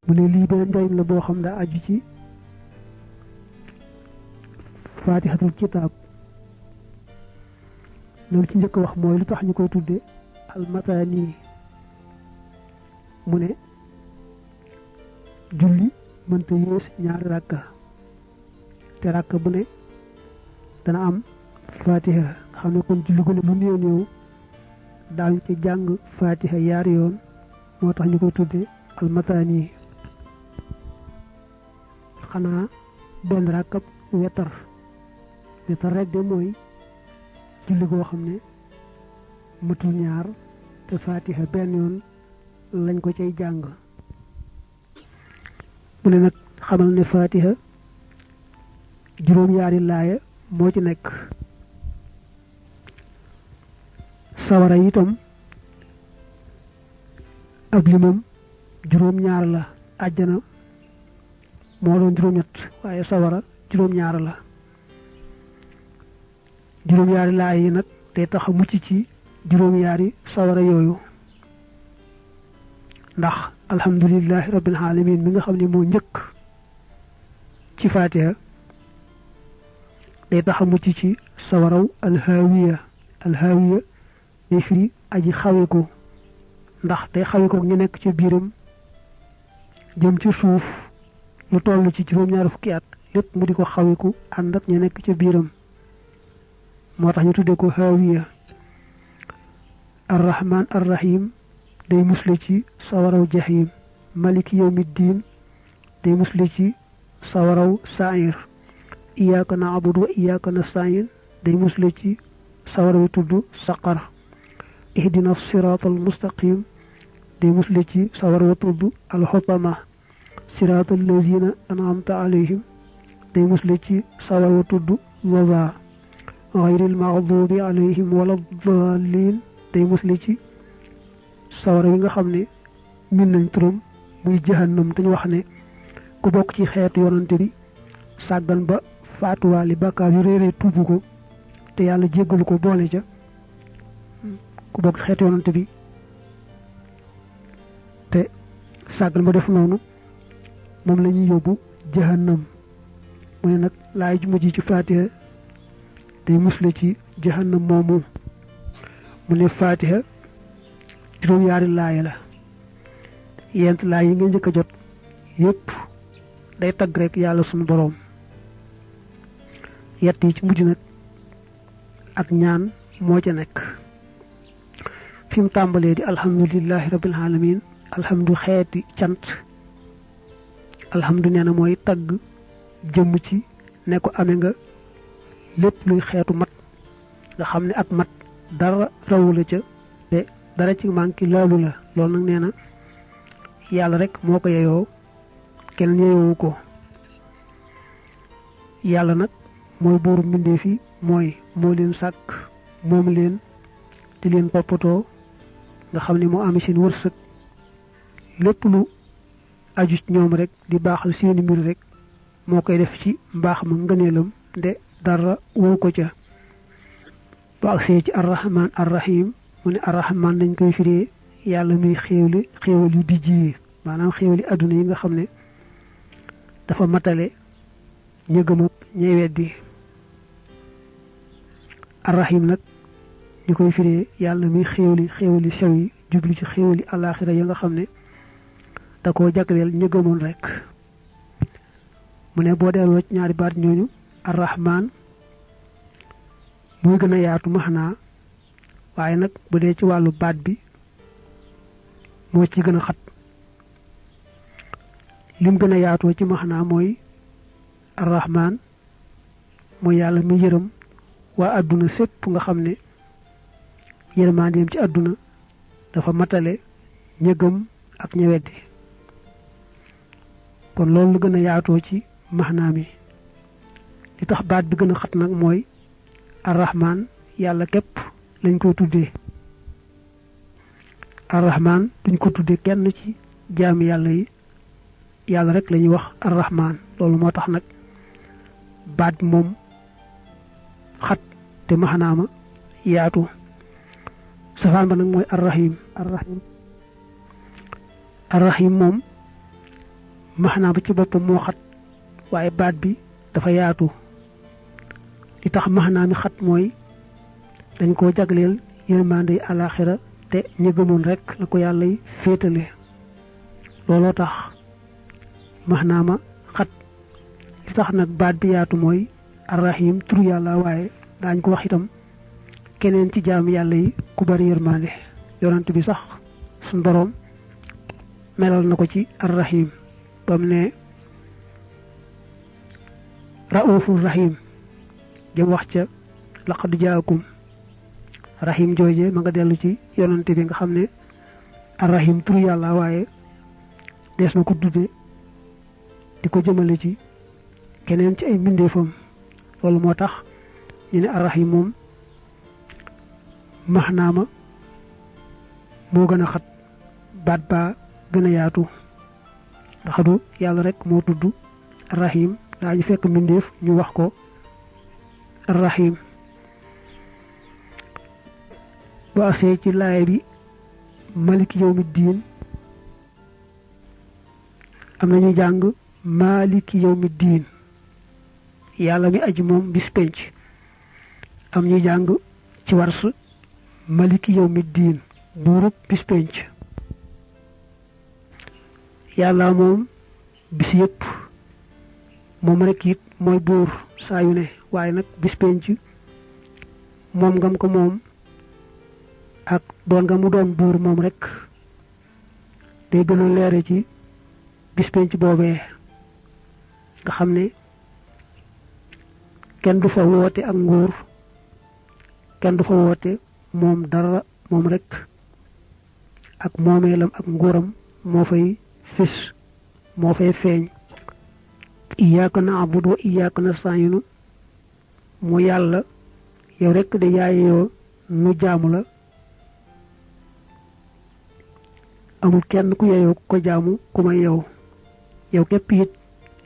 mu ne lii beneen njariñ la boo xam daa aju ci faatihatul kitaab. loolu ci njëkk wax mooy lu tax ñu koy tudde almataani mu ne julli mënta yées ñaari rakka te rakka bu ne dana am faatiha nga xam ne kon julli gu ne lu néew néew daañu ci jàng faatiha yaari yoon moo tax ñu koy tudde almataani. xanaa benn rakkab wetar rek de mooy julli goo xam ne matul ñaar te faatiha benn yoon lañ ko cay jàng. mu ne nag xamal ne faatiha juróom-yaari laaya moo ci nekk. sawara itam ab limam juróom-ñaar la. àjjana moo doon juróom-ñett waaye sawara juróom-ñaar la. juróom-yaari laaya yi nag day tax a mucc ci juróom-yaari sawara yooyu ndax alhamdulillahi rabbil alamin mi nga xam ne moo njëkk ci faatiha day tax a mucc ci sawaraw alhaawiya day firi aji xaweku ndax day xaweku ñu nekk ci biiram jëm ci suuf lu toll ci juróom-ñaari fukki at lépp mu di ko xaweku ànd ak ñu nekk ci biiram moo tax ñu tuddee ko haawiya. arrahman arrahim day musle ci sawaraw jahim. maliki yawmiddin day musle ci sawaraw sa'ir. iyyaka na'budu wa iyyaka nasta'in day musle ci sawaraw tudd saqar. ihdina siratal mustaqim day musle ci sawaraw tudd alxutama. siratal lazina an'amta alayhim day musle ci sawaraw tudd waza. gayril maxdubi alayhim wala daalin day musle ci sawara yi nga xam ne min nañ turam muy jahannam te ñu wax ne ku bokk ci xeetu yonante bi sàggan ba faatuwaali bàkkaar yu réeree tuubu ko te yàlla jéggalu ko boole ca ku bokk xeetu yonante bi te sàggan ba def noonu moom la ñuy yóbbu jahannam. mu ne nag laay ju mujj ci faatiha day musle ci jahannam moomu. mu ne faatiha juróom-yaari laaya la. yent laay yi nga njëkk a jot yépp day tagg rek yàlla sunu boroom. yett yi ci mujj nag ak ñaan moo ca nekk. fi mu tàmbalee di alhamdulillahi rabbil alamin alhamdu xeeti cant. alhamdu nee na mooy tagg jëmm ci ne ko amee nga lépp luy xeetu mat nga xam ne ak mat dara rawu la ca te dara ci manqué laalu la. loolu nag nee na yàlla rek moo ko yeyoo kenn yeyoowu ko. yàlla nag mooy buuru mbindeef yi moo leen sàkk moom leen di leen toppatoo nga xam ne moo amee seen wërsëg lépp lu aju ci ñoom rek di baaxal seeni mbir rek moo koy def ci mbaax ma ngëneelam de dara wow ko ca. bu agsee ci arrahman arrahim mu ne arrahman dañ koy firee yàlla muy xéewal yu dijj yi maanaam xéewali adduna yi nga xam ne dafa matale ña gëm ak ñay weddi. arrahim nag ñu koy firee yàlla muy xéewali sew yi jublu ci xéewali alaxira ya nga xam ne da koo jagleel ña gëmoon rek. mu ne boo delloo ci ñaari baat ñooñu arrahman muy gën a yaatu maxnaa waaye nag bu dee ci wàllu baat bi moo ci gën a xat. lim gën a yaatoo ci maxnaa mooy arrahman mooy yàlla mi yërëm waa àdduna sépp nga xam ne yërmandeem ci àdduna dafa matale ña gëm ak ña weddi. kon loolu lu gën a yaatoo ci maxnaa mi. li tax baat bi gën a xat nag mooy arrahman yàlla képp lañ koy tuddee. arrahman duñ ko tuddee kenn ci jaami yàlla yi yàlla rek la ñuy wax arrahman. loolu moo tax nag baat bi moom xat te maxnaama yaatu. safaan ba nag mooy arrahim moom maxnaa ba ci boppam moo xat waaye baat bi dafa yaatu li tax maxnaa mi xat mooy dañ koo jagleel yërmande àlaxira te ñi gëmoon rek la ko yàlla féetale looloo tax maxnaa ma xat li tax nag baat bi yaatu mooy arrahim turu yàlla waaye daañ ko wax itam keneen ci jaam yàlla yi ku bari yërmande yonent bi sax suñ boroom melal na ko ci arrahim bam ne raufur rahim jëm wax ca laqad jaakum rahim jooje ma nga dellu ci yonent bi nga xam ne arrahim turu yàlla waaye dees na ko tudde di ko jëmale ci keneen ci ay mbindeefam loolu moo tax ñu ne arrahim moom maxnaama moo gën a xat baat baa gën a yaatu ndax du yàlla rek moo tudd arrahim daañu fekk mbindeef ñu wax ko arrahim ba asee ci laaya bi malik yawmi diin am nañu jàng maliki yawmi diin yàlla mi aji moom bis penc am ñu jàng ci wars maliki yawmi diin buurub bis penc yàlla moom bis yëpp moom rek it mooy buur saa yu ne waaye nag bis penc moom ngam ko moom ak doon nga mu doon buur moom rek day gën a leere ci bis penc boobee nga xam ne kenn du fa woote ak nguur kenn du fa woote moom dara moom rek ak moomeelam ak nguuram moo fay fis moo fay feeñ iyyaka na'budu wa iyyaka nasta'inu mu yàlla yow rek de yaayoo nu jaamu la amul kenn ku yeyoo ko jaamu ku may yow yow képp it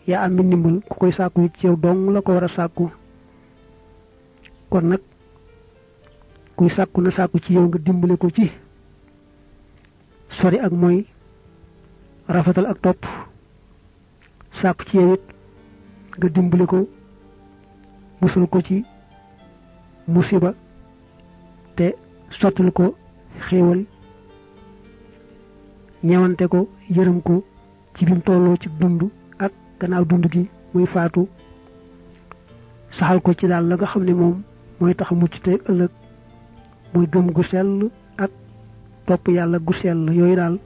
yaa am ndimbal ku koy sàkku it ci yow dong la ko war a sàkku kon nag kuy sàkku na sàkku ci yow nga dimbale ko ci sori ak mooy rafetal ak topp sàkku ci yow it nga dimbale ko musal ko ci musiba te sottal ko xéewal ñewante ko yërëm ko ci bim tolloo ci dund ak gannaaw dund gi muy faatu saxal ko ci daal la nga xam ne moom mooy tax mucc te ëllëg muy gëm gu sell ak topp yàlla gu sell yooyu daal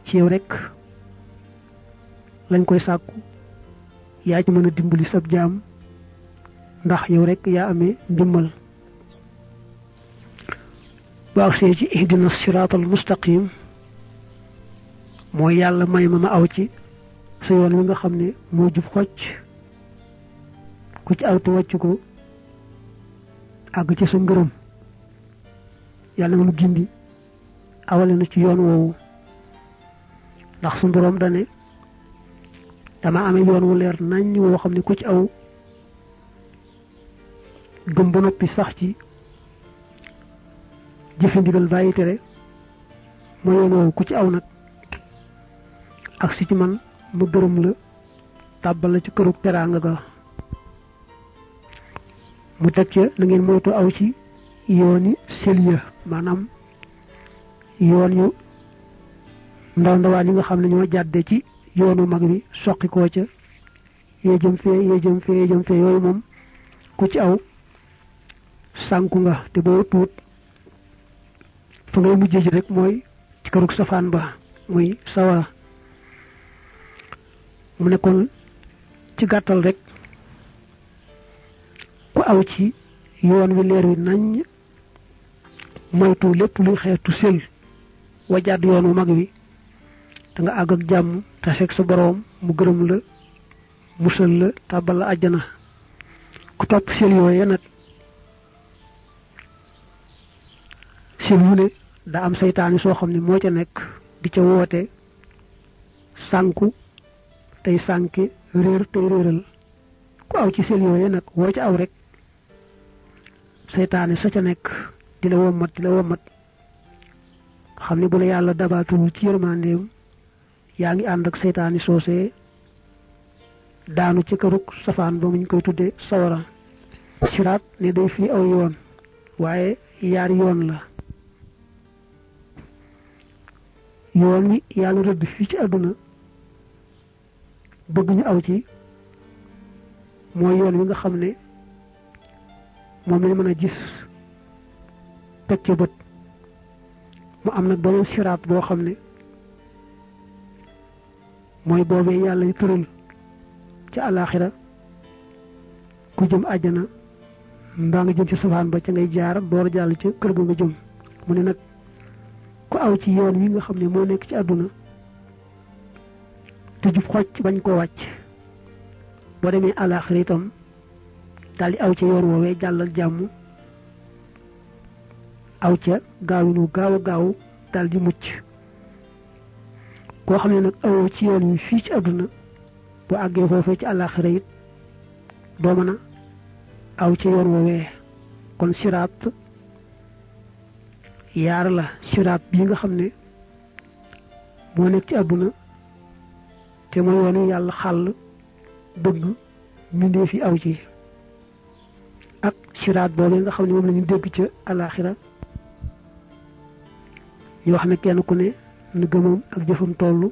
ci yow rek lañ koy sàkku yaa ci mën a dimbali sab jaam ndax yow rek yaa amee ndimbal ba agsee ci ihdina siraatal mustaqim mooy yàlla may ma aw ci sa yoon wi nga xam ne moo jub xocc ku ci aw te wàcc ko àgg ci sa ngërëm yàlla nga nu gindi awale na ci yoon woowu ndax su boroom dane dama amee yoon wu leer nañ woo xam ne ku ci aw gëm ba noppi sax ci jëfe ndigal bàyyi tere mooy yoon woowu ku ci aw nag ak si ci man mu gërëm la tàbbal la ci kërug teraanga ga mu teg ca na ngeen moytu aw ci yooni seliya maanaam yoon yu ndaw ndawaan yi nga xam ne ñoo jàdde ci yoonu mag bi soqi koo ca yee jëm fee yee jëm fee yee jëm fee yooyu moom ku ci aw sànku nga te boo tuut fa ngay mujjee ji rek mooy ci kërug safaan ba muy sawara mu ne kon ci gàttal rek ku aw ci yoon wi leer wi nañ moytu lépp luy xeetu sel wa jàdd yoon wu mag wi da nga àgg ak jàmm te seeg sa boroom mu gërëm la musal la tàbbal la àjjana ku topp sel yooye nag sel wu ne daa am saytaani soo xam ne moo ca nekk di ca woote sànku tey sànke réer tey réeral ku aw ci sel yooye nag woo ca aw rek seytaane sa ca nekk di la wommat xam ne bu la yàlla dabaatul ci yërmandeem yaa ngi ànd ak seytaani soosee daanu ci këruk safaan ba muñ koy tudde sawara. siraat ne day firi aw yoon waaye yaari yoon la. yoon wi yàlla rëdd fii ci àdduna bëgg ñu aw ci mooy yoon wi nga xam ne moom lañ mën a gis teg ca bët. mu am nag beneen siraat boo xam ne mooy boobee yàlla yu tëral ci àllaaxira ku jëm àjjana mbaa nga jëm ci safaan ba ca ngay jaar door jàll ca kër ga nga jëm. mu ne nag ku aw ci yoon wi nga xam ne moo nekk ci àdduna te jub xocc bañ koo wàcc boo demee àllaaxira itam daal di aw ca yoon woowee jàllal jàmm aw ca gaawinu gaaw a gaaw daal di mucc. koo xam ne nag awoo ci yoon wi fii ci àdduna boo àggee foofee ci àllaaxira it doo mën a aw ci yoon woowee. kon siraat yaar la. siraat bii nga xam ne moo nekk ci àdduna te mooy yoonu yàlla xàll bëgg mbindee fi aw ci, ak siraat boobee nga xam ne moom la ñu dégg ca àllaaxira ñu wax ne kenn ku ne nu gëmam ak jëfam tollu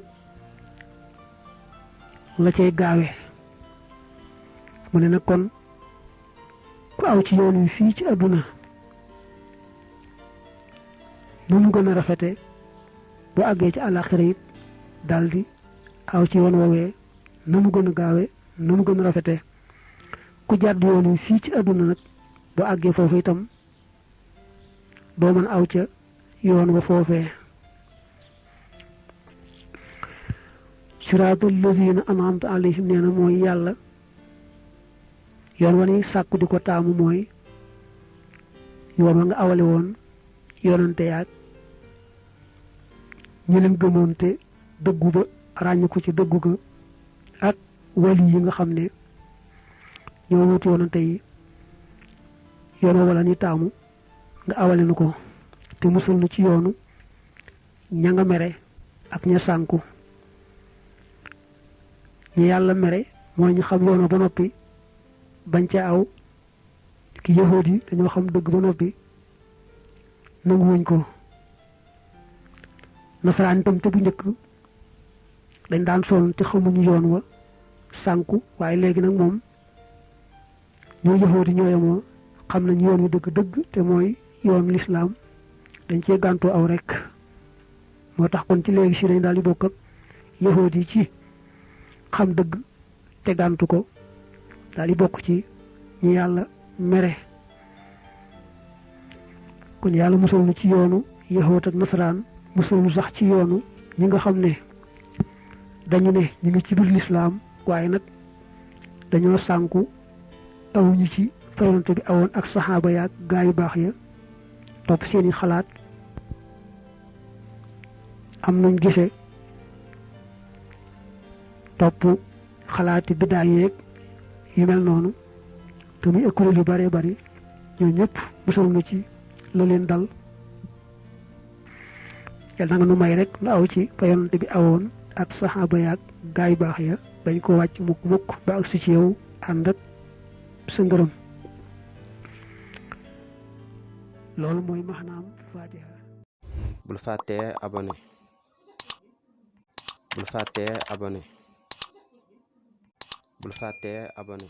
la cay gaawe. mu ne nag kon ku aw ci yoon wi fii ci àdduna nu mu gën a rafete bu àggee ci àllaaxira it daldi aw ci yoon woowee na mu gën a gaawe na mu gën a rafete. ku jàdd yoon wi fii ci àdduna nag bu àggee foofu itam doo mën aw ca yoon wa foofee. siraatal lazina an'amta alayhim nee na mooy yàlla yoon wa ni sàkku di ko taamu mooy yoon wa nga awale woon yoonante yaag ñi leen gëmoon te dëggu ba ràññ ko ci dëggu ga ak wali yi nga xam ne ñoo wut yoonante yi yoon wa wala ni taamu nga awale nu ko te musul nu ci yoonu ña nga mere ak ña sànku. ñi yàlla mere mooy ñu xam yoon wa ba noppi bañ ca aw ki yahuud yi dañoo xam dëgg ba noppi nanguwuñ ko. nasaraan itam te bu njëkk dañ daan sonn te xamuñu yoon wa sànku waaye léegi nag moom ñoo yahuud yi ñoo yemoo xam nañ yoon wi dëgg-dëgg te mooy yoon lislaam dañ cee gàntoo aw rek. moo tax kon ci léegi si dañ daal di bokk ak yahuud yi ci xam dëgg te gàntu ko daal di bokk ci ñi yàlla mere. kon yàlla musal nu ci yoonu yahuud ak nasaraan musal nu sax ci yoonu ñi nga xam ne dañu ne ñu ngi ci biir lislaam waaye nag dañoo sànku awuñu ci fayonte bi awoon ak saxaaba yaak gaa yu baax ya topp seeni xalaat am nañ gise topp xalaati biddaa yeeg yu mel noonu te muy école yu bare bari ñoo ñëpp musal na ci la leen dal. yal na nga nu may rek nu aw ci fa yonante bi awoon ak saxaaba yaag gaa yu baax ya bañ ko wàcc mukk mukk ba ak si ci yow ànd ak sa ngërëm. loolu mooy maanaam Fatiha. bul fàttee abonné bul fàttee abonné bul fàttee abonné